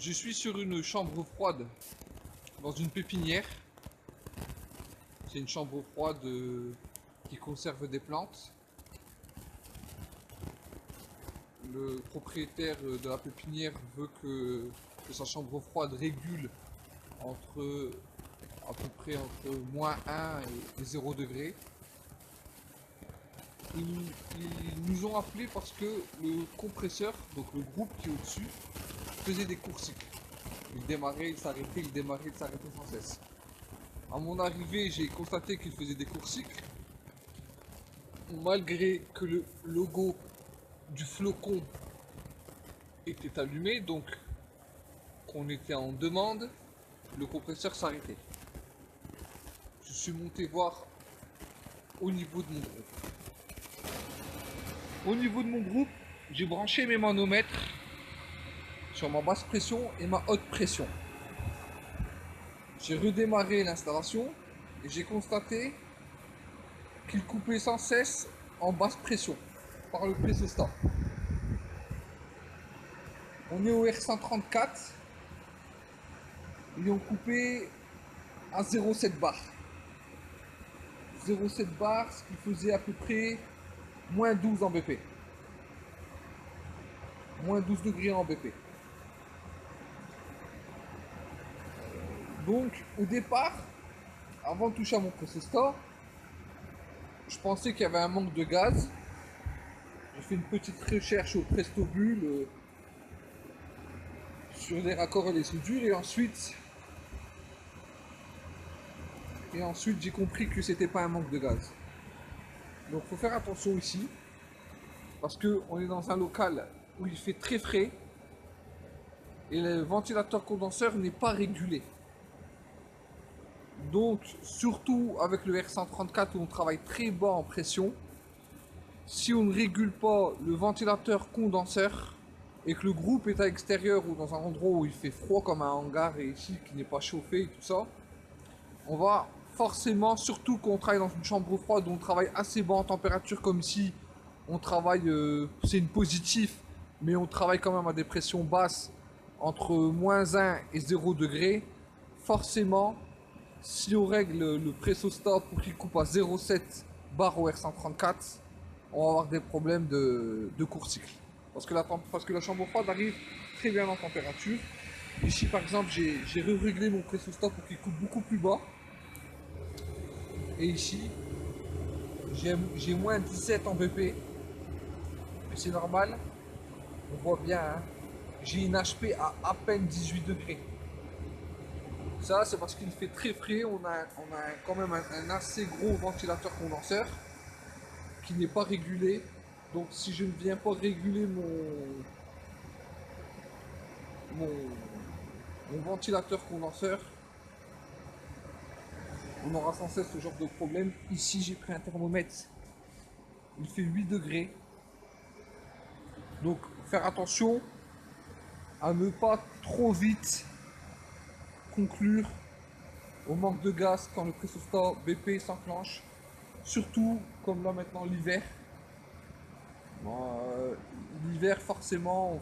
Je suis sur une chambre froide dans une pépinière. C'est une chambre froide qui conserve des plantes. Le propriétaire de la pépinière veut que sa chambre froide régule entre à peu près entre -1 et 0 degré. Ils nous ont appelé parce que le compresseur, donc le groupe qui est au-dessus, faisait des courts cycles. Il démarrait, il s'arrêtait, il démarrait, il s'arrêtait sans cesse. À mon arrivée, j'ai constaté qu'il faisait des courts cycles. Malgré que le logo du flocon était allumé, donc qu'on était en demande, le compresseur s'arrêtait. Je suis monté voir au niveau de mon groupe. Au niveau de mon groupe, j'ai branché mes manomètres sur ma basse pression et ma haute pression. J'ai redémarré l'installation et j'ai constaté qu'il coupait sans cesse en basse pression par le pressostat. On est au R134, ils ont coupé à 0,7 bar. 0,7 bar, ce qui faisait à peu près -12 en BP. -12 degrés en BP. Donc, au départ, avant de toucher à mon pressostat, je pensais qu'il y avait un manque de gaz. J'ai fait une petite recherche au Prestobule sur les raccords et les soudures et ensuite j'ai compris que c'était pas un manque de gaz. Donc faut faire attention ici parce que on est dans un local où il fait très frais et le ventilateur condenseur n'est pas régulé. Donc surtout avec le R134 où on travaille très bas en pression, si on ne régule pas le ventilateur condenseur et que le groupe est à l'extérieur ou dans un endroit où il fait froid comme un hangar et ici qui n'est pas chauffé et tout ça, on va forcément, surtout quand on travaille dans une chambre froide où on travaille assez bas en température comme ici, on travaille, c'est une positive, mais on travaille quand même à des pressions basses entre -1 et 0 degré. Forcément, si on règle le pressostat pour qu'il coupe à 0,7 bar au R134, on va avoir des problèmes de court cycle. Parce que la chambre froide arrive très bien en température. Ici, par exemple, j'ai réglé mon pressostat pour qu'il coupe beaucoup plus bas. Et ici, j'ai -17 en BP. Mais c'est normal. On voit bien, hein. J'ai une HP à peine 18 degrés. Ça, c'est parce qu'il fait très frais. On a quand même un assez gros ventilateur condenseur qui n'est pas régulé. Donc si je ne viens pas réguler mon, mon ventilateur condenseur, on aura sans cesse ce genre de problème. Ici, j'ai pris un thermomètre. Il fait 8 degrés. Donc, faire attention à ne pas trop vite conclure au manque de gaz quand le pressostat BP s'enclenche. Surtout, comme là maintenant, l'hiver. L'hiver, forcément,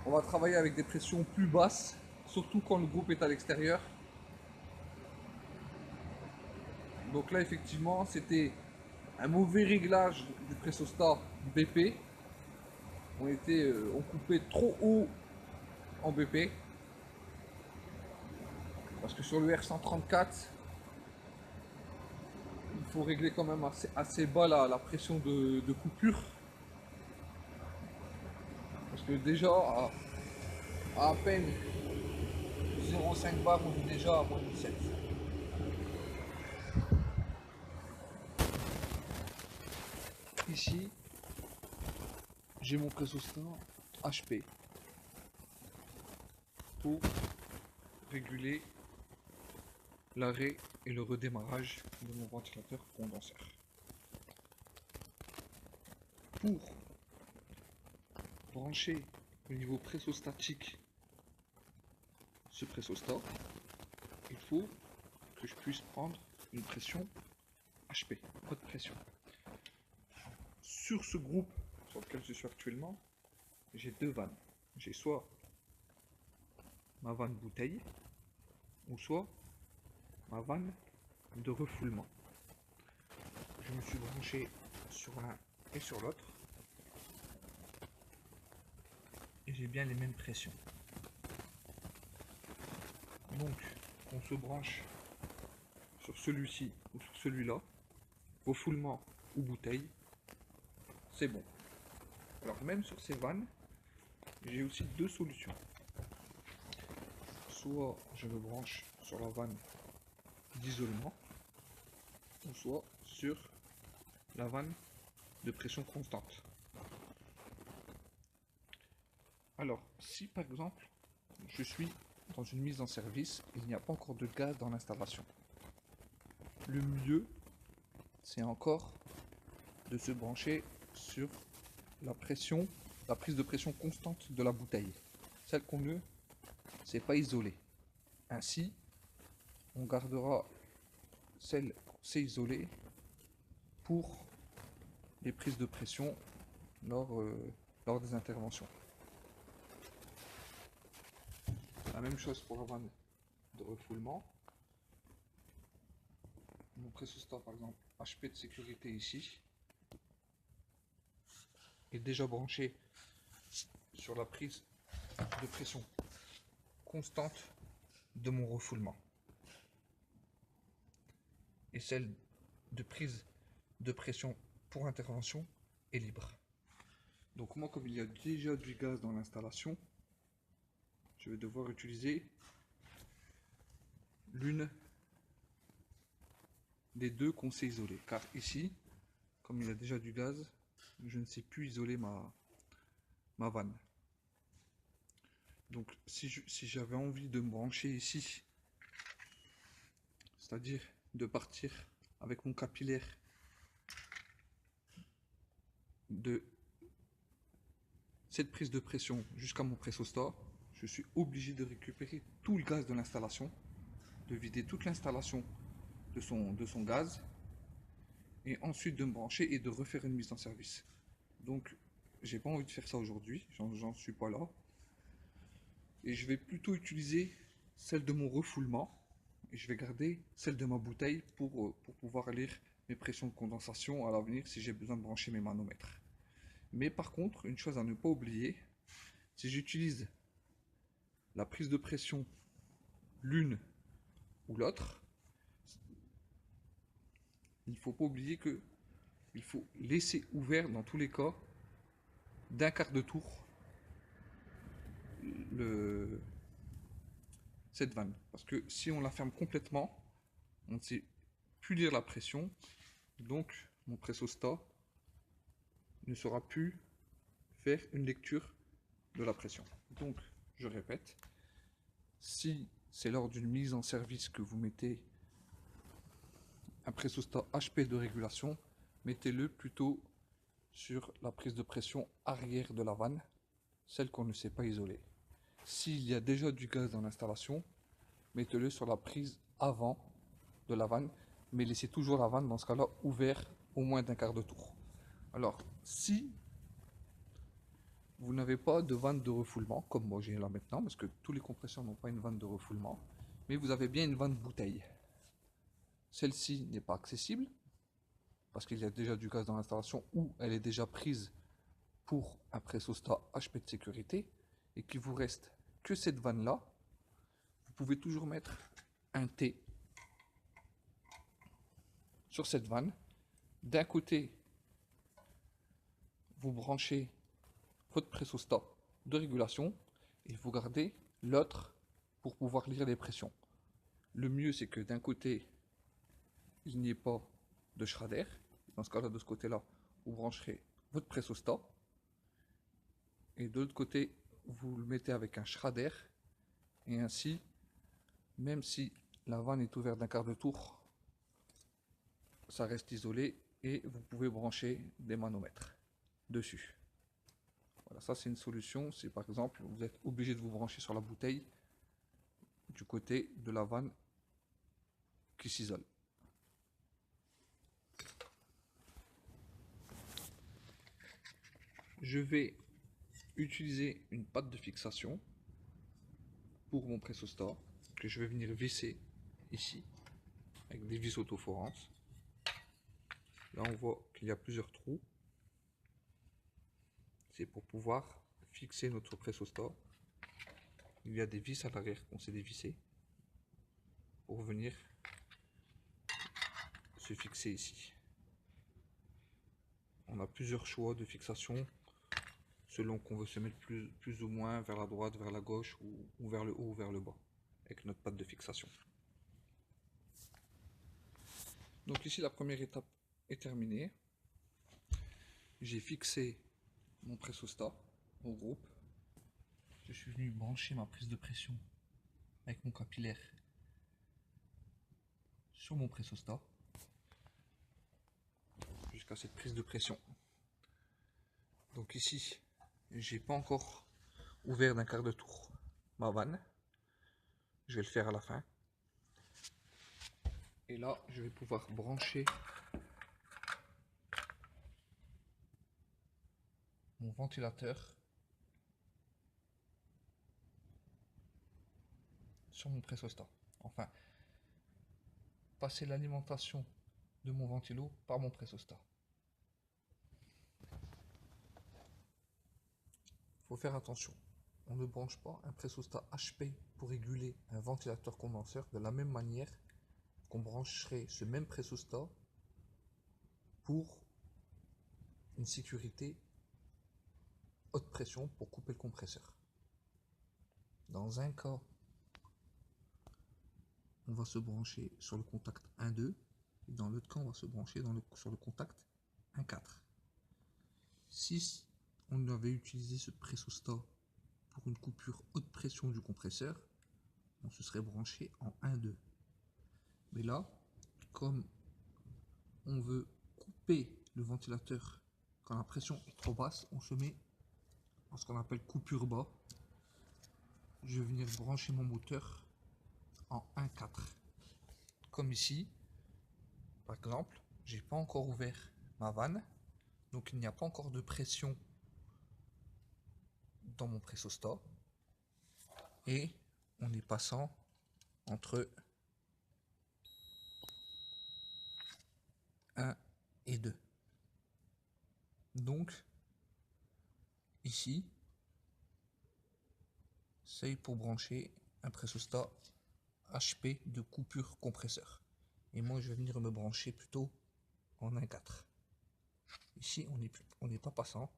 on va travailler avec des pressions plus basses, surtout quand le groupe est à l'extérieur. Donc là, effectivement, c'était un mauvais réglage du pressostat BP. On coupait trop haut en BP. Parce que sur le R134, il faut régler quand même assez bas la pression de coupure. Parce que déjà, à peine 0,5 bar, on est déjà à -17. Ici, j'ai mon pressostat HP pour réguler l'arrêt et le redémarrage de mon ventilateur condenseur. Pour brancher au niveau pressostatique ce pressostat, il faut que je puisse prendre une pression HP, haute pression. Sur ce groupe sur lequel je suis actuellement, j'ai deux vannes. J'ai soit ma vanne bouteille, ou soit ma vanne de refoulement. Je me suis branché sur l'un et sur l'autre, et j'ai bien les mêmes pressions. Donc, on se branche sur celui-ci ou sur celui-là, refoulement ou bouteille, c'est bon. Alors même sur ces vannes, j'ai aussi deux solutions. Soit je me branche sur la vanne d'isolement, ou soit sur la vanne de pression constante. Alors, si par exemple, je suis dans une mise en service, il n'y a pas encore de gaz dans l'installation, le mieux, c'est encore de se brancher sur la pression, la prise de pression constante de la bouteille. Celle qu'on ne s'est pas isolée. Ainsi, on gardera celle qu'on s'est isolée pour les prises de pression lors des interventions. La même chose pour la vanne de refoulement. Mon pressostat par exemple HP de sécurité ici est déjà branché sur la prise de pression constante de mon refoulement. Et celle de prise de pression pour intervention est libre. Donc moi, comme il y a déjà du gaz dans l'installation, je vais devoir utiliser l'une des deux qu'on s'est isolé. Car ici, comme il y a déjà du gaz, je ne sais plus isoler ma vanne. Donc si j'avais envie de me brancher ici, c'est-à-dire de partir avec mon capillaire de cette prise de pression jusqu'à mon pressostat, je suis obligé de récupérer tout le gaz de l'installation, de vider toute l'installation de son gaz, et ensuite de me brancher et de refaire une mise en service. Donc j'ai pas envie de faire ça aujourd'hui, j'en suis pas là. Et je vais plutôt utiliser celle de mon refoulement, et je vais garder celle de ma bouteille pour pouvoir lire mes pressions de condensation à l'avenir si j'ai besoin de brancher mes manomètres. Mais par contre, une chose à ne pas oublier, si j'utilise la prise de pression l'une ou l'autre, il ne faut pas oublier que il faut laisser ouvert dans tous les cas d'un quart de tour cette vanne. Parce que si on la ferme complètement, on ne sait plus lire la pression, donc mon pressostat ne saura plus faire une lecture de la pression. Donc, je répète, si c'est lors d'une mise en service que vous mettez un pressostat HP de régulation, mettez-le plutôt sur la prise de pression arrière de la vanne, celle qu'on ne sait pas isoler. S'il y a déjà du gaz dans l'installation, mettez-le sur la prise avant de la vanne, mais laissez toujours la vanne dans ce cas-là ouvert au moins d'un quart de tour. Alors, si vous n'avez pas de vanne de refoulement, comme moi j'ai là maintenant, parce que tous les compresseurs n'ont pas une vanne de refoulement, mais vous avez bien une vanne bouteille. Celle-ci n'est pas accessible, parce qu'il y a déjà du gaz dans l'installation, ou elle est déjà prise pour un pressostat HP de sécurité, et qu'il vous reste que cette vanne-là. Vous pouvez toujours mettre un T sur cette vanne. D'un côté, vous branchez votre pressostat de régulation et vous gardez l'autre pour pouvoir lire les pressions. Le mieux, c'est que d'un côté, il n'y ait pas de Schrader. Dans ce cas-là, de ce côté-là, vous brancherez votre pressostat. Et de l'autre côté, vous le mettez avec un Schrader. Et ainsi, même si la vanne est ouverte d'un quart de tour, ça reste isolé et vous pouvez brancher des manomètres dessus. Voilà, ça c'est une solution. Si par exemple, vous êtes obligé de vous brancher sur la bouteille du côté de la vanne qui s'isole. Je vais utiliser une patte de fixation pour mon pressostat que je vais venir visser ici avec des vis autoforantes. Là on voit qu'il y a plusieurs trous. C'est pour pouvoir fixer notre pressostat. Il y a des vis à l'arrière qu'on s'est dévissées pour venir se fixer ici. On a plusieurs choix de fixation selon qu'on veut se mettre plus ou moins vers la droite, vers la gauche ou vers le haut ou vers le bas avec notre patte de fixation. Donc ici la première étape est terminée. J'ai fixé mon pressostat au groupe. Je suis venu brancher ma prise de pression avec mon capillaire sur mon pressostat jusqu'à cette prise de pression. Donc ici, j'ai pas encore ouvert d'un quart de tour ma vanne. Je vais le faire à la fin. Et là, je vais pouvoir brancher mon ventilateur sur mon pressostat. Enfin, passer l'alimentation de mon ventilo par mon pressostat. Faut faire attention. On ne branche pas un pressostat HP pour réguler un ventilateur condenseur de la même manière qu'on brancherait ce même pressostat pour une sécurité haute pression pour couper le compresseur. Dans un cas, on va se brancher sur le contact 1,2 et dans l'autre cas, on va se brancher sur le contact 1,4. Si on avait utilisé ce pressostat pour une coupure haute pression du compresseur, on se serait branché en 1,2. Mais là, comme on veut couper le ventilateur quand la pression est trop basse, on se met en ce qu'on appelle coupure bas. Je vais venir brancher mon moteur en 1,4. Comme ici, par exemple, j'ai pas encore ouvert ma vanne, donc il n'y a pas encore de pression dans mon pressostat. Et on est passant entre 1 et 2. Donc, ici, c'est pour brancher un pressostat HP de coupure compresseur. Et moi, je vais venir me brancher plutôt en 1,4. Ici, on n'est pas passant.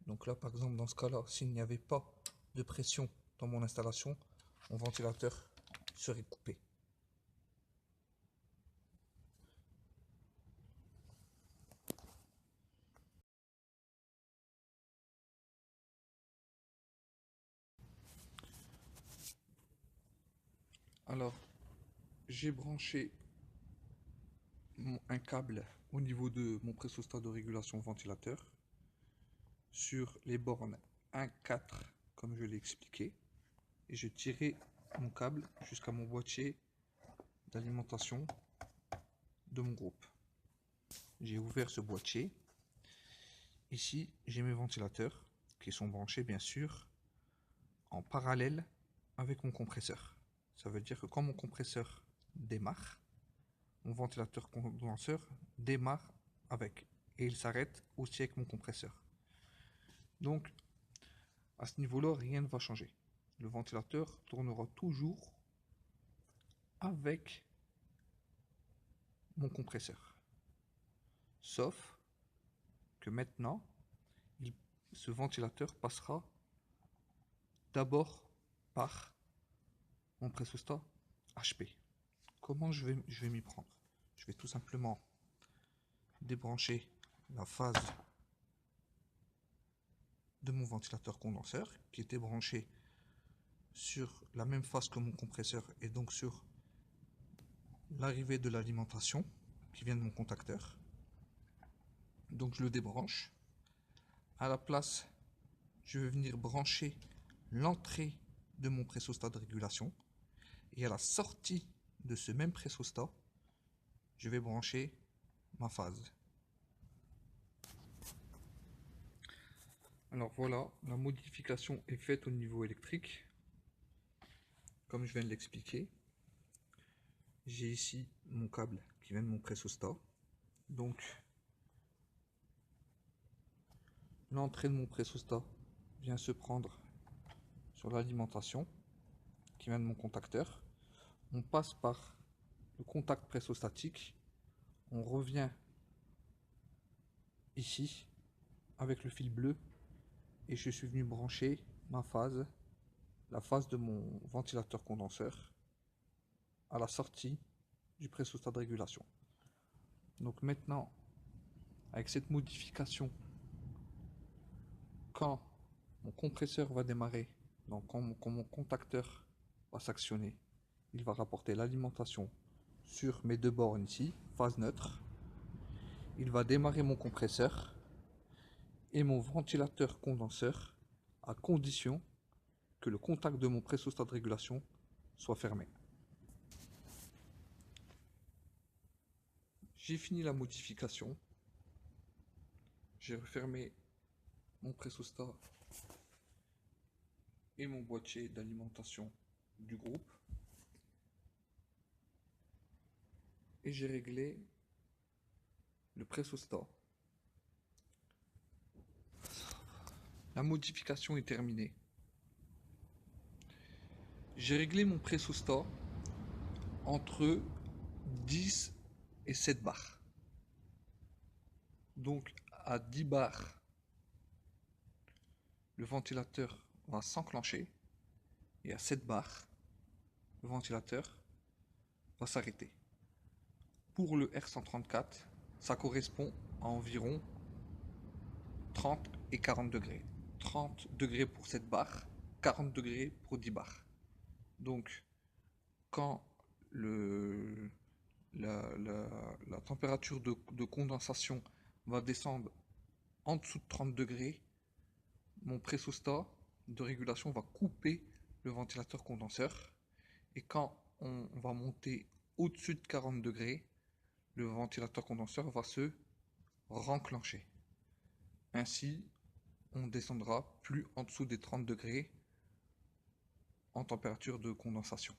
Donc là, par exemple, dans ce cas-là, s'il n'y avait pas de pression dans mon installation, mon ventilateur serait coupé. Alors, j'ai branché un câble au niveau de mon pressostat de régulation ventilateur sur les bornes 1,4 comme je l'ai expliqué, et je tirais mon câble jusqu'à mon boîtier d'alimentation de mon groupe. J'ai ouvert ce boîtier. Ici, j'ai mes ventilateurs qui sont branchés bien sûr en parallèle avec mon compresseur. Ça veut dire que quand mon compresseur démarre, mon ventilateur condenseur démarre avec, et il s'arrête aussi avec mon compresseur. Donc à ce niveau-là, rien ne va changer. Le ventilateur tournera toujours avec mon compresseur. Sauf que maintenant, ce ventilateur passera d'abord par mon pressostat HP. Comment je vais m'y prendre? Je vais tout simplement débrancher la phase de mon ventilateur condenseur qui était branché sur la même phase que mon compresseur et donc sur l'arrivée de l'alimentation qui vient de mon contacteur. Donc je le débranche. À la place, je vais venir brancher l'entrée de mon pressostat de régulation et à la sortie de ce même pressostat, je vais brancher ma phase. Alors voilà, la modification est faite au niveau électrique. comme je viens de l'expliquer, j'ai ici mon câble qui vient de mon pressostat. Donc, l'entrée de mon pressostat vient se prendre sur l'alimentation qui vient de mon contacteur. On passe par le contact pressostatique. On revient ici avec le fil bleu et je suis venu brancher ma phase, la phase de mon ventilateur condenseur à la sortie du pressostat de régulation. Donc maintenant, avec cette modification, quand mon compresseur va démarrer, donc quand mon contacteur va s'actionner, il va rapporter l'alimentation sur mes deux bornes ici, phase neutre. Il va démarrer mon compresseur et mon ventilateur condenseur à condition que le contact de mon pressostat de régulation soit fermé. J'ai fini la modification. J'ai refermé mon pressostat et mon boîtier d'alimentation du groupe. Et j'ai réglé le pressostat. La modification est terminée. J'ai réglé mon pressostat entre 10 et 7 bars. Donc à 10 bars, le ventilateur va s'enclencher et à 7 bars, le ventilateur va s'arrêter. Pour le R134, ça correspond à environ 30 et 40 degrés. 30 degrés pour 7 bars, 40 degrés pour 10 bars. Donc, quand la température de condensation va descendre en dessous de 30 degrés, mon pressostat de régulation va couper le ventilateur condenseur. Et quand on va monter au-dessus de 40 degrés, le ventilateur condenseur va se renclencher. Ainsi, on descendra plus en dessous des 30 degrés en température de condensation.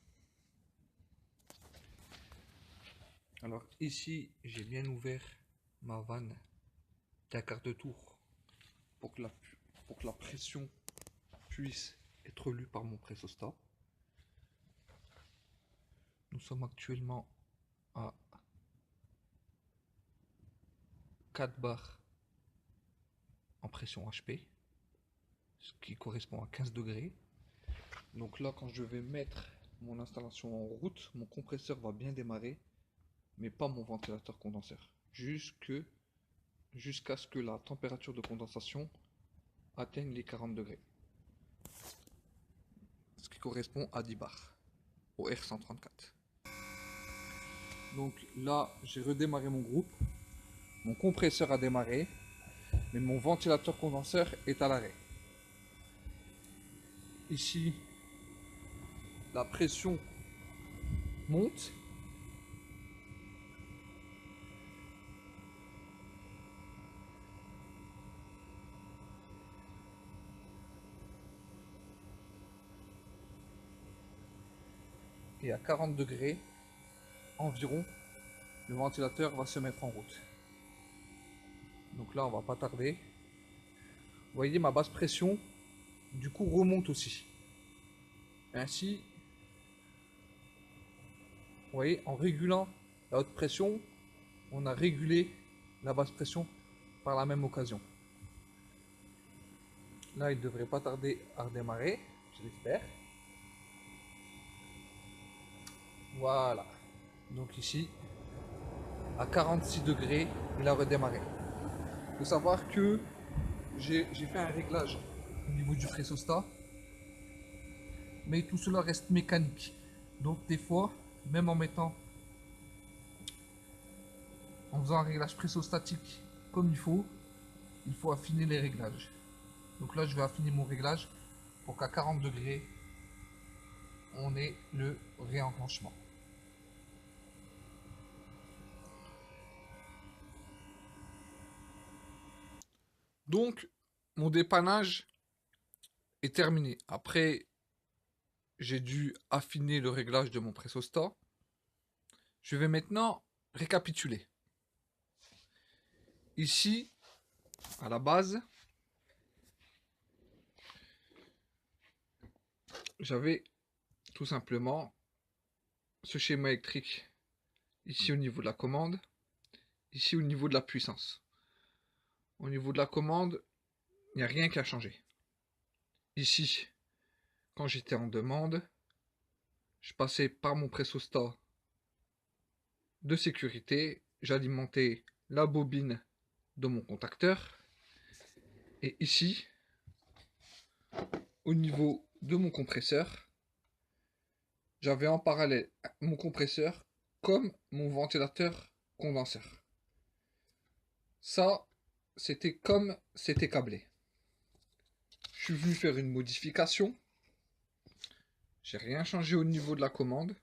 Alors ici, j'ai bien ouvert ma vanne d'un quart de tour pour que la pression puisse être lue par mon pressostat. Nous sommes actuellement à 4 bars en pression HP, ce qui correspond à 15 degrés. Donc là, quand je vais mettre mon installation en route, mon compresseur va bien démarrer, mais pas mon ventilateur condenseur, jusqu'à ce que la température de condensation atteigne les 40 degrés, ce qui correspond à 10 bars au R134. Donc là, j'ai redémarré mon groupe, mon compresseur a démarré, mais mon ventilateur condenseur est à l'arrêt. Ici, la pression monte. Et à 40 degrés environ, le ventilateur va se mettre en route. Donc là, on va pas tarder. Vous voyez, ma basse pression, du coup, remonte aussi. Ainsi, vous voyez, en régulant la haute pression, on a régulé la basse pression par la même occasion. Là, il ne devrait pas tarder à redémarrer, je l'espère. Voilà. Donc ici, à 46 degrés, il a redémarré. Il faut savoir que j'ai fait un réglage au niveau du pressostat, mais tout cela reste mécanique. Donc des fois, même en faisant un réglage pressostatique comme il faut affiner les réglages. Donc là, je vais affiner mon réglage pour qu'à 40 degrés, on ait le réenclenchement. Donc, mon dépannage est terminé. Après j'ai dû affiner le réglage de mon pressostat. Je vais maintenant récapituler. Ici, à la base, j'avais tout simplement ce schéma électrique ici au niveau de la commande, ici au niveau de la puissance. Au niveau de la commande, il n'y a rien qui a changé. Ici, quand j'étais en demande, je passais par mon pressostat de sécurité, j'alimentais la bobine de mon contacteur, et ici, au niveau de mon compresseur, j'avais en parallèle mon compresseur comme mon ventilateur condenseur. Ça, c'était comme c'était câblé. Je suis venu faire une modification. J'ai rien changé au niveau de la commande.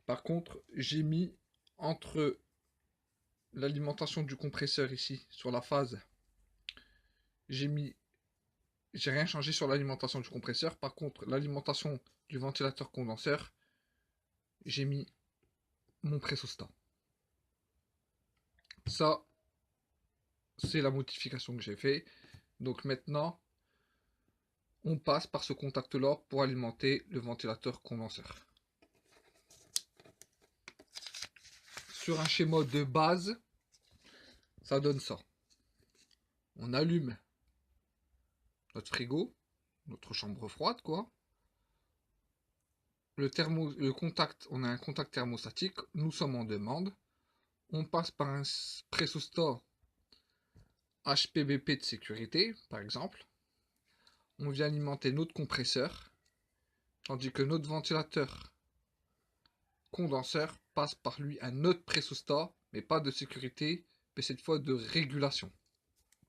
Par contre, j'ai mis entre l'alimentation du compresseur ici, sur la phase, j'ai rien changé sur l'alimentation du compresseur. Par contre, l'alimentation du ventilateur condenseur, j'ai mis mon pressostat. Ça, c'est la modification que j'ai fait. Donc maintenant, on passe par ce contact-là pour alimenter le ventilateur condenseur. Sur un schéma de base, ça donne ça. On allume notre frigo, notre chambre froide, quoi. Le contact, on a un contact thermostatique, nous sommes en demande. On passe par un pressostat HPBP de sécurité, par exemple. On vient alimenter notre compresseur, tandis que notre ventilateur condenseur passe par lui un autre pressostat, mais pas de sécurité, mais cette fois de régulation.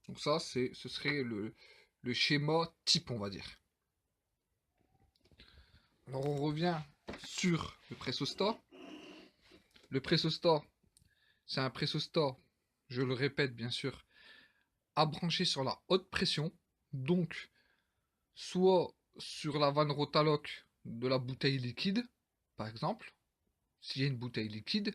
Donc ça, ce serait le schéma type, on va dire. Alors on revient sur le pressostat. Le pressostat, c'est un pressostat, je le répète bien sûr, à brancher sur la haute pression, donc soit sur la vanne Rotaloc de la bouteille liquide, par exemple, s'il y a une bouteille liquide,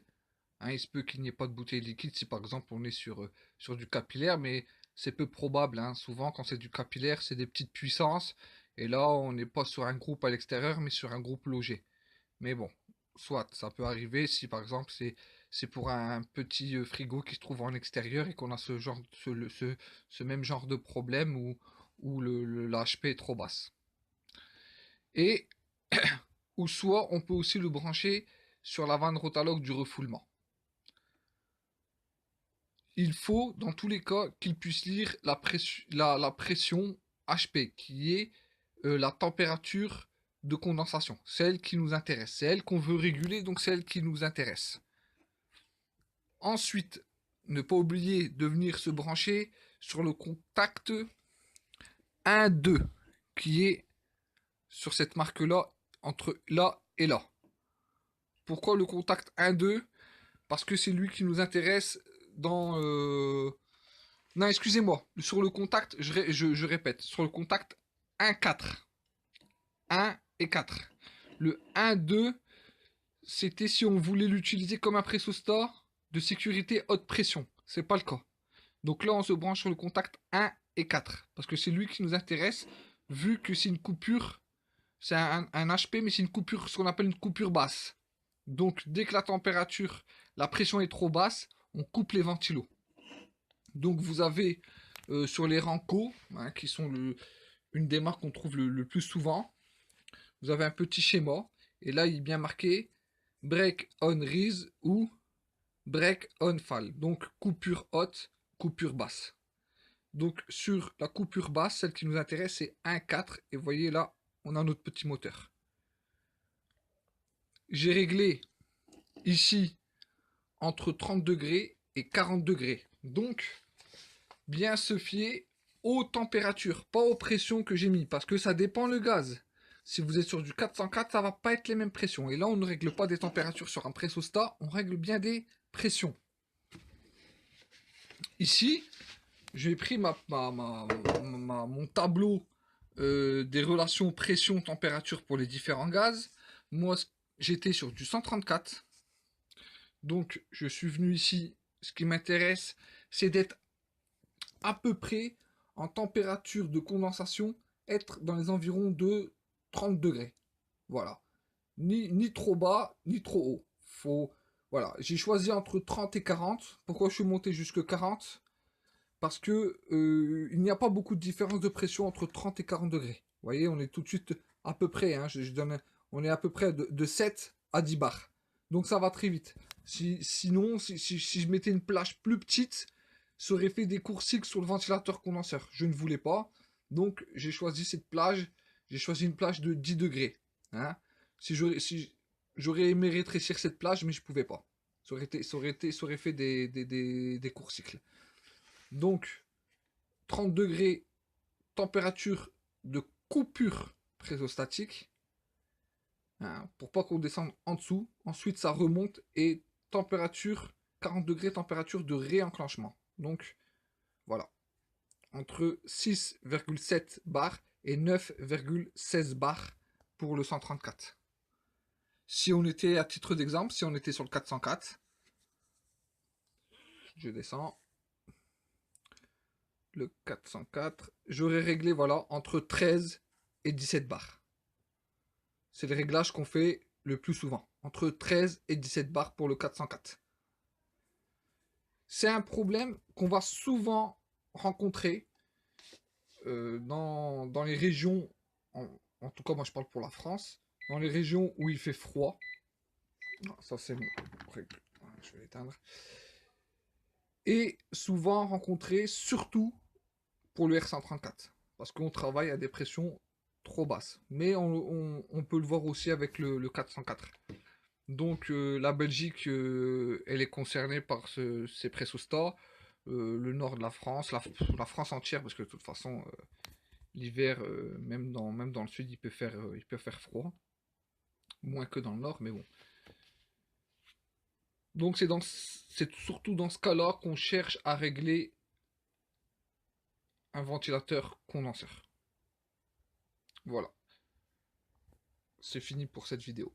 hein, il se peut qu'il n'y ait pas de bouteille liquide si par exemple on est sur du capillaire, mais c'est peu probable, hein. Souvent quand c'est du capillaire, c'est des petites puissances, et là on n'est pas sur un groupe à l'extérieur, mais sur un groupe logé. Mais bon, soit, ça peut arriver si par exemple c'est pour un petit frigo qui se trouve en extérieur et qu'on a ce même genre de problème où la HP est trop basse. Et ou soit on peut aussi le brancher sur la vanne Rotaloc du refoulement. Il faut dans tous les cas qu'il puisse lire la pression HP qui est la température de condensation, celle qui nous intéresse, c'est elle qu'on veut réguler, donc c'est elle qui nous intéresse. Ensuite, ne pas oublier de venir se brancher sur le contact 1-2 qui est sur cette marque là, entre là et là. Pourquoi le contact 1-2? Parce que c'est lui qui nous intéresse dans... Non, excusez-moi, sur le contact, je répète, sur le contact 1-4. 1 et 4. Le 1-2, c'était si on voulait l'utiliser comme un pressostat de sécurité haute pression. C'est pas le cas. Donc là, on se branche sur le contact 1 et 4. Parce que c'est lui qui nous intéresse, vu que c'est une coupure, c'est un HP, mais c'est une coupure, ce qu'on appelle une coupure basse. Donc dès que la température, la pression est trop basse, on coupe les ventilos. Donc vous avez sur les Renco, hein, qui sont une des marques qu'on trouve le plus souvent, vous avez un petit schéma, et là il est bien marqué break on rise ou break on fall. Donc coupure haute, coupure basse. Donc sur la coupure basse, celle qui nous intéresse, c'est 1,4. Et vous voyez là, on a notre petit moteur. J'ai réglé ici entre 30 degrés et 40 degrés. Donc, bien se fier aux températures, pas aux pressions que j'ai mis, parce que ça dépend le gaz. Si vous êtes sur du 404, ça va pas être les mêmes pressions. Et là, on ne règle pas des températures sur un pressostat, on règle bien des pressions. Ici, j'ai pris mon tableau des relations pression-température pour les différents gaz. Moi, j'étais sur du 134. Donc, je suis venu ici. Ce qui m'intéresse, c'est d'être à peu près en température de condensation, être dans les environs de 30 degrés. Voilà. Ni trop bas, ni trop haut. Voilà. J'ai choisi entre 30 et 40. Pourquoi je suis monté jusque 40? Parce que il n'y a pas beaucoup de différence de pression entre 30 et 40 degrés. Vous voyez, on est tout de suite à peu près, hein, on est à peu près de 7 à 10 bars. Donc ça va très vite. Sinon, si je mettais une plage plus petite, ça aurait fait des courts cycles sur le ventilateur condenseur. Je ne voulais pas. Donc j'ai choisi cette plage. J'ai choisi une plage de 10 degrés. Hein. Si j'aurais aimé rétrécir cette plage, mais je ne pouvais pas. Ça aurait fait des courts cycles. Donc, 30 degrés, température de coupure présostatique, hein, pour pas qu'on descende en dessous. Ensuite, ça remonte et température 40 degrés, température de réenclenchement. Donc, voilà. Entre 6,7 bars et 9,16 bars pour le 134. Si on était, à titre d'exemple, si on était sur le 404, je descends. Le 404, j'aurais réglé voilà entre 13 et 17 bars. C'est le réglage qu'on fait le plus souvent, entre 13 et 17 bars pour le 404. C'est un problème qu'on va souvent rencontrer dans les régions, en tout cas moi je parle pour la France, dans les régions où il fait froid. Ça c'est bon, je vais l'éteindre. Et souvent rencontré surtout pour le R134, parce qu'on travaille à des pressions trop basses. Mais on peut le voir aussi avec le 404. Donc la Belgique, elle est concernée par ces pressostats. Le nord de la France, la France entière, parce que de toute façon, l'hiver, même dans le sud, il peut faire froid. Moins que dans le nord, mais bon. Donc c'est surtout dans ce cas-là qu'on cherche à régler un ventilateur condenseur. Voilà. C'est fini pour cette vidéo.